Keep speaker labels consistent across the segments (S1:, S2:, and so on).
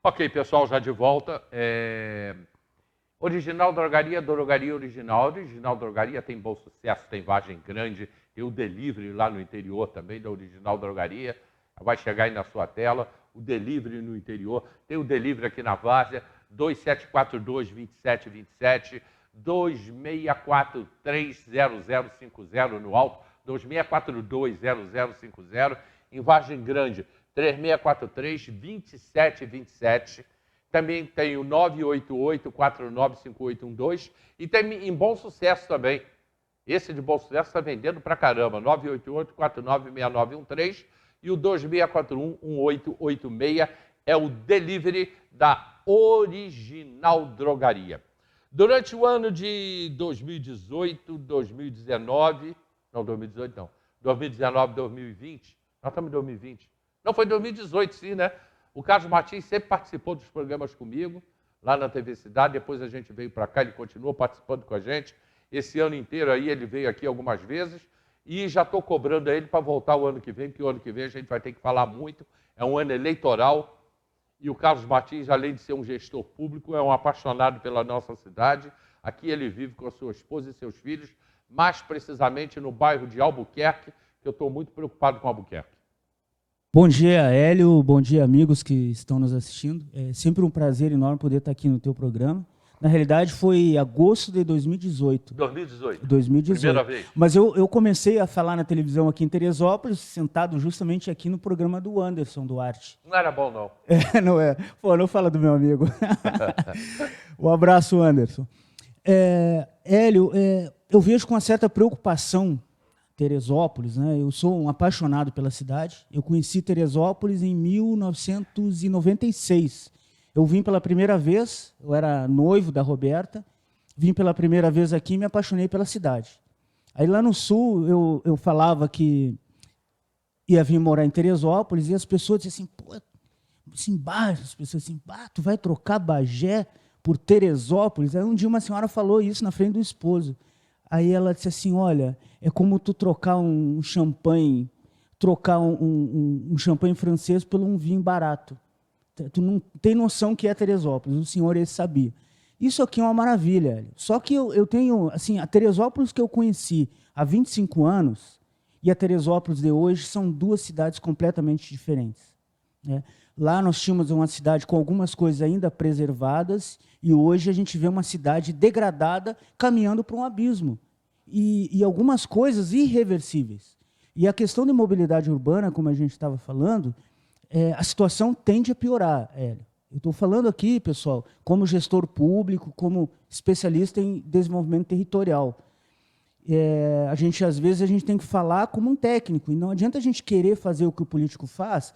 S1: Ok, pessoal, já de volta. Original Drogaria, Drogaria Original. Original Drogaria tem Bom Sucesso, tem Vargem Grande, tem o delivery lá no interior também da Original Drogaria. Vai chegar aí na sua tela, o delivery no interior. Tem o delivery aqui na Várzea, 2742-2727, 2643-0050 no alto, 2642-0050. Em Vargem Grande, 3643-2727. Também tem o 988-495812. E tem em Bom Sucesso também. Esse de Bom Sucesso está vendendo pra caramba. 988-496913 e o 2641-1886 é o delivery da Original Drogaria. Durante o ano de 2018, 2019... Não, 2018 não. 2019, 2020... Nós estamos em 2020. Não, foi em 2018, sim, né? O Carlos Martins sempre participou dos programas comigo, lá na TV Cidade. Depois a gente veio para cá, ele continuou participando com a gente. Esse ano inteiro aí ele veio aqui algumas vezes. E já estou cobrando a ele para voltar o ano que vem, porque o ano que vem a gente vai ter que falar muito. É um ano eleitoral. E o Carlos Martins, além de ser um gestor público, é um apaixonado pela nossa cidade. Aqui ele vive com a sua esposa e seus filhos, mais precisamente no bairro de Albuquerque, que eu estou muito preocupado com Albuquerque.
S2: Bom dia, Hélio. Bom dia, amigos que estão nos assistindo. É sempre um prazer enorme poder estar aqui no teu programa. Na realidade, foi agosto de 2018. 2018.
S1: Primeira vez.
S2: Mas eu comecei a falar na televisão aqui em Teresópolis, sentado justamente aqui no programa do Anderson Duarte.
S1: Não era bom, não.
S2: Não é. Pô, não fala do meu amigo. Um abraço, Anderson. Hélio, eu vejo com uma certa preocupação Teresópolis, né? Eu sou um apaixonado pela cidade. Eu conheci Teresópolis em 1996. Eu vim pela primeira vez, eu era noivo da Roberta, vim pela primeira vez aqui e me apaixonei pela cidade. Aí lá no sul eu falava que ia vir morar em Teresópolis e as pessoas diziam assim, as pessoas assim, tu vai trocar Bagé por Teresópolis? Aí um dia uma senhora falou isso na frente do esposo. Aí ela disse assim, olha, é como tu trocar um champanhe francês por um vinho barato. Tu não tem noção que é Teresópolis, o senhor esse sabia. Isso aqui é uma maravilha, Hélio. Só que eu tenho, assim, a Teresópolis que eu conheci há 25 anos e a Teresópolis de hoje são duas cidades completamente diferentes, né? Lá nós tínhamos uma cidade com algumas coisas ainda preservadas e hoje a gente vê uma cidade degradada caminhando para um abismo. E algumas coisas irreversíveis. E a questão de mobilidade urbana, como a gente estava falando, a situação tende a piorar, Hélio. Eu estou falando aqui, pessoal, como gestor público, como especialista em desenvolvimento territorial. Às vezes a gente tem que falar como um técnico, e não adianta a gente querer fazer o que o político faz,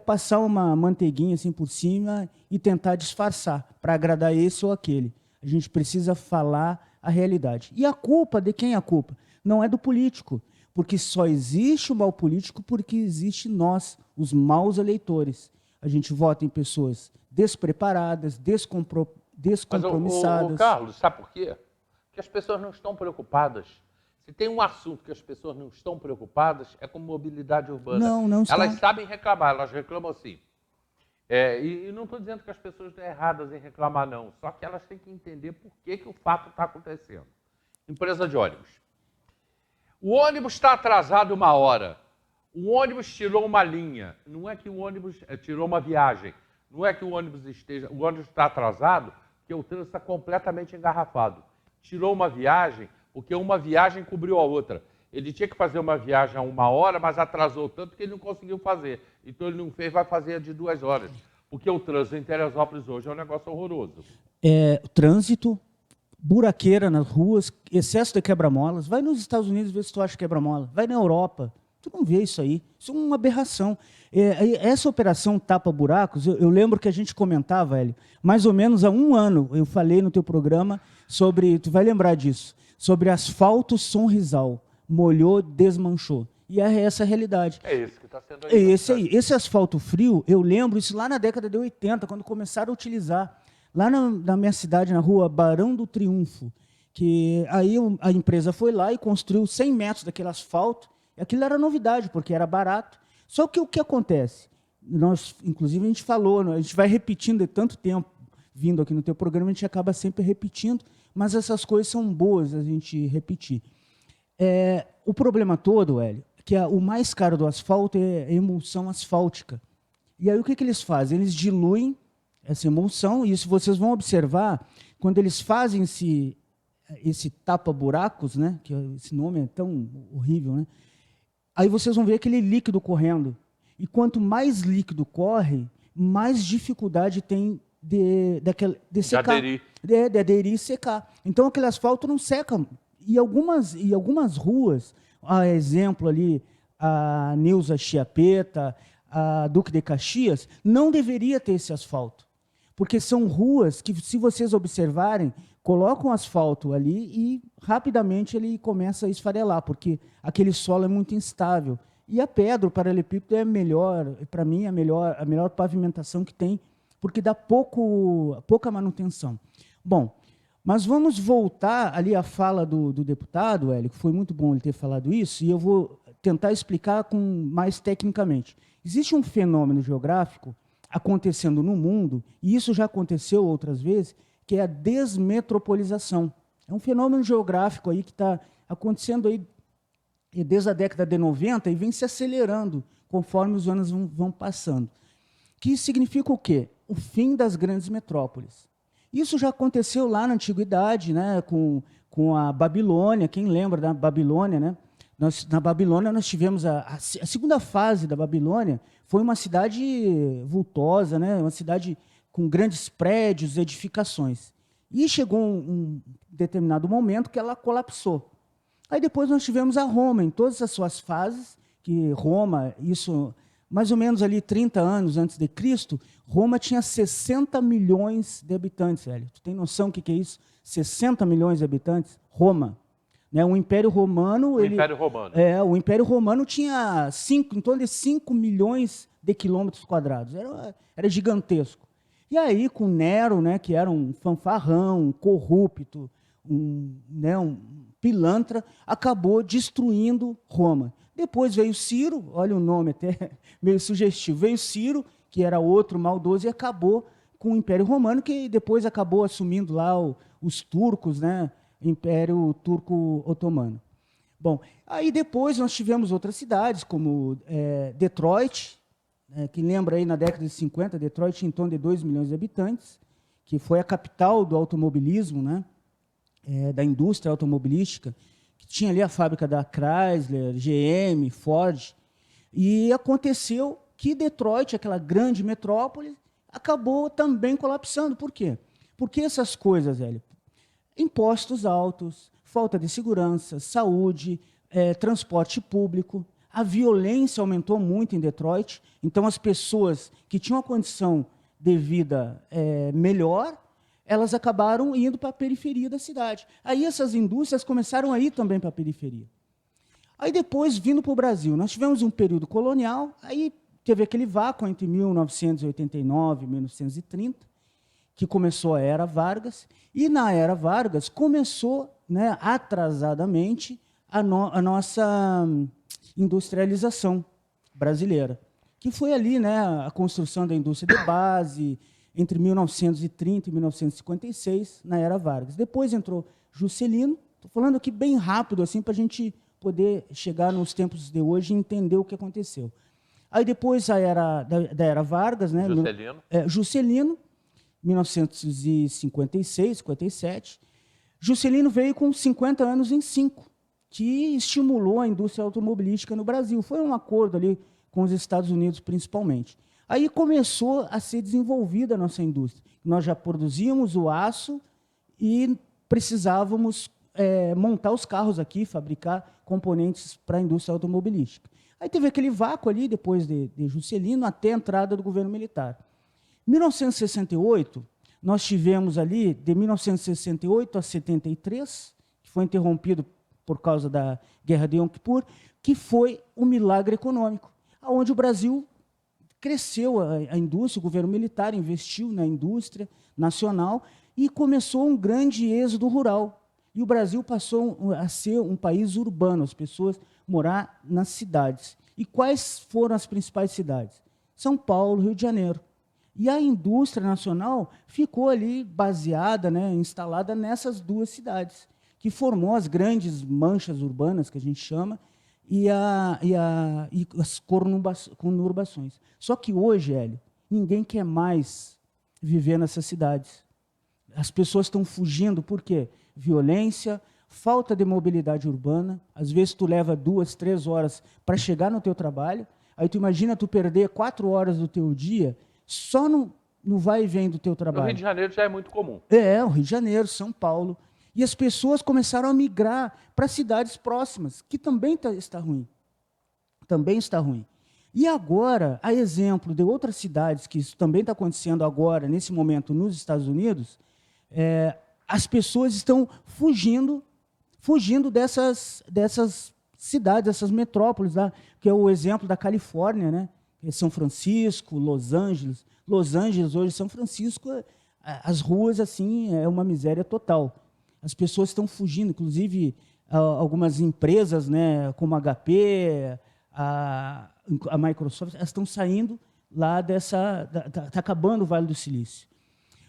S2: passar uma manteiguinha assim por cima e tentar disfarçar para agradar esse ou aquele. A gente precisa falar a realidade. E a culpa, de quem é a culpa? Não é do político, porque só existe o mal político porque existe nós, os maus eleitores. A gente vota em pessoas despreparadas, descompromissadas.
S1: Mas, Carlos, sabe por quê? Porque as pessoas não estão preocupadas. Se tem um assunto que as pessoas não estão preocupadas, é com mobilidade urbana.
S2: Não estão.
S1: Elas sabem reclamar, elas reclamam assim. E não estou dizendo que as pessoas estão erradas em reclamar, não. Só que elas têm que entender por que o fato está acontecendo. Empresa de ônibus. O ônibus está atrasado 1 hora. O ônibus tirou uma linha. Não é que o ônibus tirou uma viagem. Não é que o ônibus está atrasado, porque o trânsito está completamente engarrafado. Tirou uma viagem, porque uma viagem cobriu a outra. Ele tinha que fazer uma viagem a 1 hora, mas atrasou tanto que ele não conseguiu fazer. Então ele não fez, vai fazer a de 2 horas. Porque o trânsito em Teresópolis hoje é um negócio horroroso.
S2: Trânsito, buraqueira nas ruas, excesso de quebra-molas. Vai nos Estados Unidos ver se tu acha quebra-mola. Vai na Europa, tu não vê isso aí. Isso é uma aberração. Essa operação tapa-buracos, eu lembro que a gente comentava, Hélio, mais ou menos há 1 ano, eu falei no teu programa sobre, tu vai lembrar disso, sobre asfalto Sonrisal. Molhou, desmanchou. E é essa a realidade.
S1: É esse que está sendo aí.
S2: Esse asfalto frio, eu lembro isso lá na década de 80, quando começaram a utilizar. Lá na minha cidade, na rua Barão do Triunfo, que aí a empresa foi lá e construiu 100 metros daquele asfalto. E aquilo era novidade, porque era barato. Só que o que acontece? inclusive, a gente falou, a gente vai repetindo de tanto tempo, vindo aqui no teu programa, a gente acaba sempre repetindo, mas essas coisas são boas a gente repetir. O problema todo, Hélio, que o mais caro do asfalto é a emulsão asfáltica. E aí o que eles fazem? Eles diluem essa emulsão, e isso vocês vão observar, quando eles fazem esse tapa-buracos, né, que esse nome é tão horrível, né, aí vocês vão ver aquele líquido correndo. E quanto mais líquido corre, mais dificuldade tem de secar. De aderir e secar. Então, aquele asfalto não seca. E algumas ruas, a exemplo ali, a Neuza Chiapeta, a Duque de Caxias, não deveria ter esse asfalto. Porque são ruas que, se vocês observarem, colocam asfalto ali e rapidamente ele começa a esfarelar, porque aquele solo é muito instável. E a pedra, o paralelepípedo, é melhor, para mim, a melhor pavimentação que tem, porque dá pouca manutenção. Bom, mas vamos voltar ali à fala do deputado, Hélio, que foi muito bom ele ter falado isso, e eu vou tentar explicar mais tecnicamente. Existe um fenômeno geográfico acontecendo no mundo, e isso já aconteceu outras vezes, que é a desmetropolização. É um fenômeno geográfico aí que está acontecendo aí desde a década de 90 e vem se acelerando conforme os anos vão passando. Que significa o quê? O fim das grandes metrópoles. Isso já aconteceu lá na Antiguidade, né, com a Babilônia. Quem lembra da Babilônia, né? Na Babilônia nós tivemos a segunda fase da Babilônia, foi uma cidade vultosa, né, uma cidade com grandes prédios, edificações. E chegou um determinado momento que ela colapsou. Aí depois nós tivemos a Roma, em todas as suas fases, que Roma, isso mais ou menos ali 30 anos antes de Cristo, Roma tinha 60 milhões de habitantes, velho. Tu tem noção do que é isso? 60 milhões de habitantes? Roma. Né? O Império Romano... o Império Romano tinha em torno de 5 milhões de quilômetros quadrados. Era gigantesco. E aí, com Nero, né, que era um fanfarrão, um corrupto, um pilantra, acabou destruindo Roma. Depois veio Ciro, olha o nome até meio sugestivo, veio Ciro, que era outro maldoso, e acabou com o Império Romano, que depois acabou assumindo lá os turcos, né, Império Turco-Otomano. Bom, aí depois nós tivemos outras cidades, como Detroit, que lembra aí na década de 50, Detroit tinha em torno de 2 milhões de habitantes, que foi a capital do automobilismo, né, da indústria automobilística, que tinha ali a fábrica da Chrysler, GM, Ford, e aconteceu que Detroit, aquela grande metrópole, acabou também colapsando. Por quê? Porque essas coisas, velho, impostos altos, falta de segurança, saúde, transporte público, a violência aumentou muito em Detroit, então as pessoas que tinham a condição de vida melhor, elas acabaram indo para a periferia da cidade. Aí essas indústrias começaram a ir também para a periferia. Aí depois, vindo para o Brasil, nós tivemos um período colonial, aí teve aquele vácuo entre 1989 e 1930, que começou a Era Vargas, e na Era Vargas começou, né, atrasadamente, a nossa industrialização brasileira, que foi ali, né, a construção da indústria de base, entre 1930 e 1956, na Era Vargas. Depois entrou Juscelino, estou falando aqui bem rápido, assim, para a gente poder chegar nos tempos de hoje e entender o que aconteceu. Aí depois da Era Vargas, né, Juscelino, 1956, 57, Juscelino veio com 50 anos em 5, que estimulou a indústria automobilística no Brasil. Foi um acordo ali com os Estados Unidos, principalmente. Aí começou a ser desenvolvida a nossa indústria. Nós já produzíamos o aço e precisávamos montar os carros aqui, fabricar componentes para a indústria automobilística. Aí teve aquele vácuo ali, depois de Juscelino, até a entrada do governo militar. Em 1968, nós tivemos ali, de 1968 a 73, que foi interrompido por causa da Guerra de Yom Kippur, que foi o milagre econômico, onde o Brasil cresceu a indústria, o governo militar investiu na indústria nacional e começou um grande êxodo rural. E o Brasil passou a ser um país urbano, as pessoas morar nas cidades. E quais foram as principais cidades? São Paulo, Rio de Janeiro. E a indústria nacional ficou ali baseada, né, instalada nessas duas cidades, que formou as grandes manchas urbanas, que a gente chama, e as conurbações. Só que hoje, Hélio, ninguém quer mais viver nessas cidades. As pessoas estão fugindo, por quê? Violência, falta de mobilidade urbana. Às vezes tu leva 2, 3 horas para chegar no teu trabalho, aí tu imagina tu perder 4 horas do teu dia só no vai e vem do teu trabalho.
S1: No Rio de Janeiro já é muito comum.
S2: O Rio de Janeiro, São Paulo. E as pessoas começaram a migrar para cidades próximas, que também está ruim. Também está ruim. E agora, a exemplo de outras cidades, que isso também está acontecendo agora, nesse momento, nos Estados Unidos, as pessoas estão fugindo dessas cidades, dessas metrópoles, lá, que é o exemplo da Califórnia, né? São Francisco, Los Angeles. Los Angeles, hoje, São Francisco, as ruas, assim, é uma miséria total. As pessoas estão fugindo, inclusive algumas empresas, né, como a HP, a Microsoft, elas estão saindo lá dessa... Está acabando o Vale do Silício.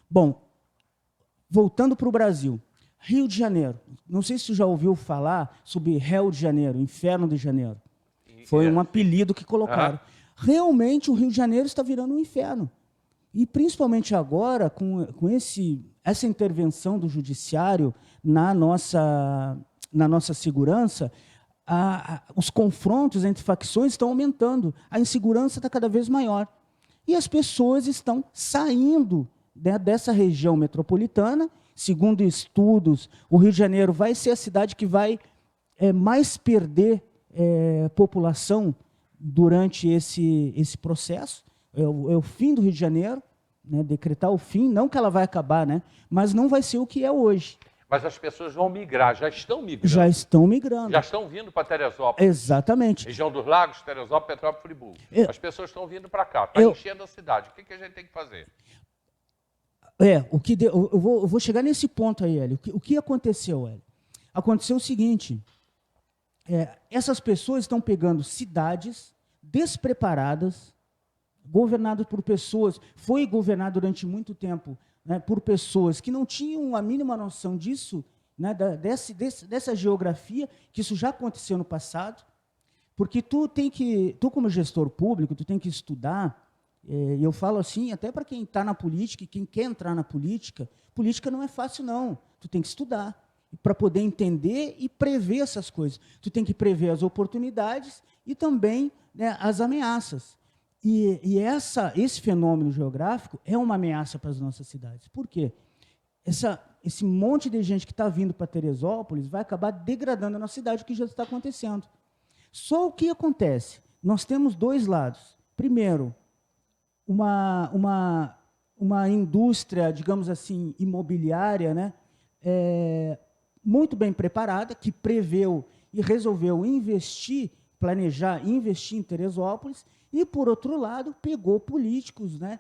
S2: Bom, voltando para o Brasil, Rio de Janeiro. Não sei se você já ouviu falar sobre Rio de Janeiro, Inferno de Janeiro. Foi um apelido que colocaram. Realmente, o Rio de Janeiro está virando um inferno. E, principalmente agora, com essa intervenção do judiciário na nossa segurança, os confrontos entre facções estão aumentando, a insegurança está cada vez maior. E as pessoas estão saindo, né, dessa região metropolitana. Segundo estudos, o Rio de Janeiro vai ser a cidade que vai mais perder população durante esse processo. É o fim do Rio de Janeiro, né, decretar o fim, não que ela vai acabar, né, mas não vai ser o que é hoje.
S1: Mas as pessoas vão migrar, já estão migrando.
S2: Já estão migrando.
S1: Já estão vindo para Teresópolis.
S2: Exatamente.
S1: Região dos Lagos, Teresópolis, Petrópolis, Friburgo. As pessoas estão vindo para cá, está enchendo a cidade. O que a gente tem que fazer?
S2: Eu vou chegar nesse ponto aí, Hélio. O que aconteceu, Hélio? Aconteceu o seguinte, essas pessoas estão pegando cidades despreparadas, governadas por pessoas, foi governado durante muito tempo, né, por pessoas que não tinham a mínima noção disso, né, dessa geografia, que isso já aconteceu no passado, porque tu como gestor público, tu tem que estudar. E eu falo assim, até para quem está na política e quem quer entrar na política, política não é fácil, não. Tu tem que estudar para poder entender e prever essas coisas. Tu tem que prever as oportunidades e também, né, as ameaças. E esse fenômeno geográfico é uma ameaça para as nossas cidades. Por quê? Esse monte de gente que está vindo para Teresópolis vai acabar degradando a nossa cidade, o que já está acontecendo. Só o que acontece? Nós temos dois lados. Primeiro, uma indústria, digamos assim, imobiliária, né, muito bem preparada, que preveu e resolveu planejar investir em Teresópolis, e, por outro lado, pegou políticos, né,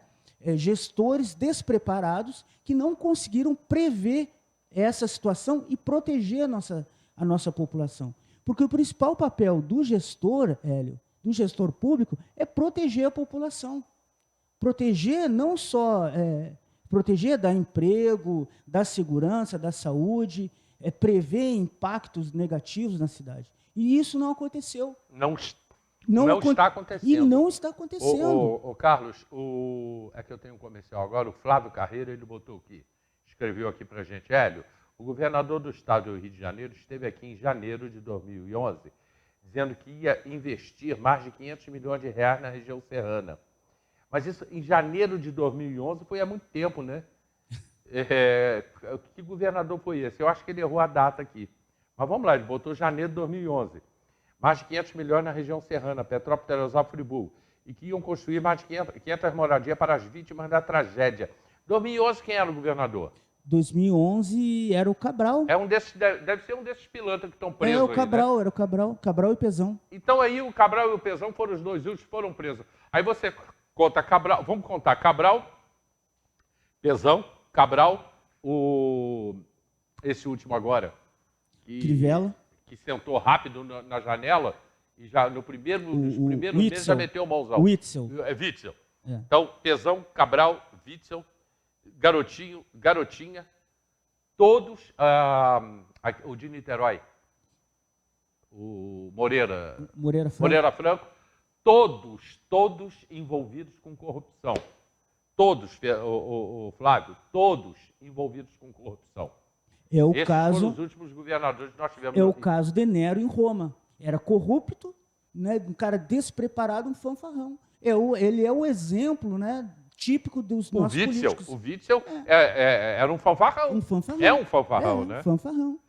S2: gestores despreparados que não conseguiram prever essa situação e proteger a nossa população. Porque o principal papel do gestor, Hélio, do gestor público, é proteger a população. Proteger não só proteger da emprego, da segurança, da saúde, prever impactos negativos na cidade. E isso não aconteceu.
S1: Não está acontecendo.
S2: E não está acontecendo.
S1: Carlos, é que eu tenho um comercial agora, o Flávio Carreira, ele botou aqui, escreveu aqui para a gente, Hélio, o governador do estado do Rio de Janeiro esteve aqui em janeiro de 2011, dizendo que ia investir mais de 500 milhões de reais na região serrana. Mas isso, em janeiro de 2011, foi há muito tempo, né? Que governador foi esse? Eu acho que ele errou a data aqui. Mas vamos lá, ele botou janeiro de 2011. Mais de 500 milhões na região serrana, Petrópolis, Teresópolis, Friburgo. E que iam construir mais de 500 moradias para as vítimas da tragédia. 2011, quem era o governador?
S2: 2011 era o Cabral.
S1: Deve ser um desses pilantras que estão presos.
S2: Era o Cabral e Pezão.
S1: Então aí o Cabral e o Pezão foram os dois últimos que foram presos. Aí você conta Cabral, vamos contar Cabral, Pezão, Cabral, esse último agora.
S2: Crivella.
S1: Que sentou rápido na janela e já nos primeiros meses já meteu o mãozão.
S2: O Witzel.
S1: É Witzel.
S2: É.
S1: Então, Pezão, Cabral, Witzel, Garotinho, Garotinha, todos, o de Niterói, o Moreira Franco, todos envolvidos com corrupção. Todos, o Flávio, todos envolvidos com corrupção. Esses foram os últimos governadores que nós tivemos.
S2: É o caso de Nero em Roma. Era corrupto, né, um cara despreparado, um fanfarrão. Ele é o exemplo, né, típico dos nossos políticos.
S1: O Witzel era um fanfarrão.
S2: Um fanfarrão.
S1: É um fanfarrão, né?
S2: Fanfarrão.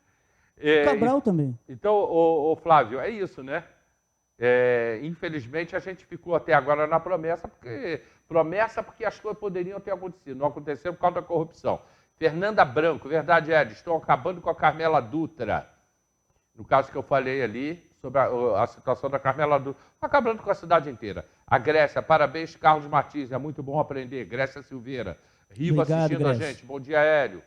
S2: O Cabral também.
S1: Então, o Flávio, é isso, né? Infelizmente, a gente ficou até agora na promessa porque as coisas poderiam ter acontecido. Não aconteceu por causa da corrupção. Fernanda Branco, verdade, estão acabando com a Carmela Dutra. No caso que eu falei ali, sobre a situação da Carmela Dutra. Está acabando com a cidade inteira. A Grécia, parabéns, Carlos Martins, é muito bom aprender. Grécia Silveira. Riva assistindo a gente. Bom dia, Hélio.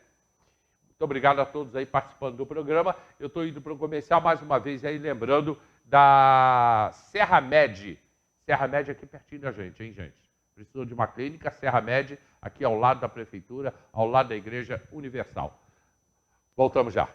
S1: Muito obrigado a todos aí participando do programa. Eu estou indo para o comercial mais uma vez aí, lembrando da Serra Med. Serra Med aqui pertinho da gente, hein, gente? Precisou de uma clínica, Serra Med, aqui ao lado da Prefeitura, ao lado da Igreja Universal. Voltamos já.